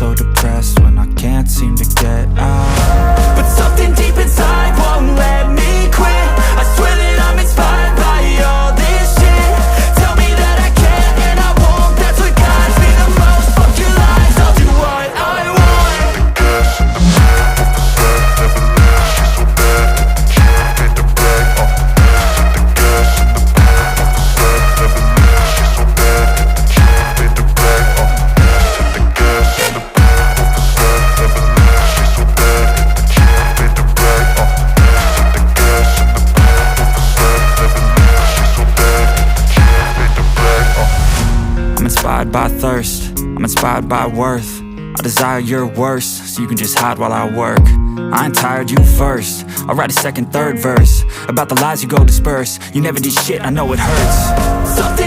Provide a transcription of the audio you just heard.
so depressed when I can't seem to get out. But something deep inside won't let me quit. I swear that I'm inspired by all this shit. Tell me that I can't and I won't. That's what guides me the most. Fuck your lies, I'll do what I want. The gas in the back of the set, never knew she's so bad. Can't wait to brag. The gas in the back of the set, never knew she's so bad. Can't wait to brag. The gas in the back of the set, never knew she's so bad. Can't wait to brag. The gas in the back of the set, never knew she's so bad. Can't wait to brag. I'm inspired by thirst, I'm inspired by worth. I desire your worst, so you can just hide while I work. I ain't tired, you first. I'll write a second, third verse about the lies you go disperse. You never did shit, I know it hurts. Something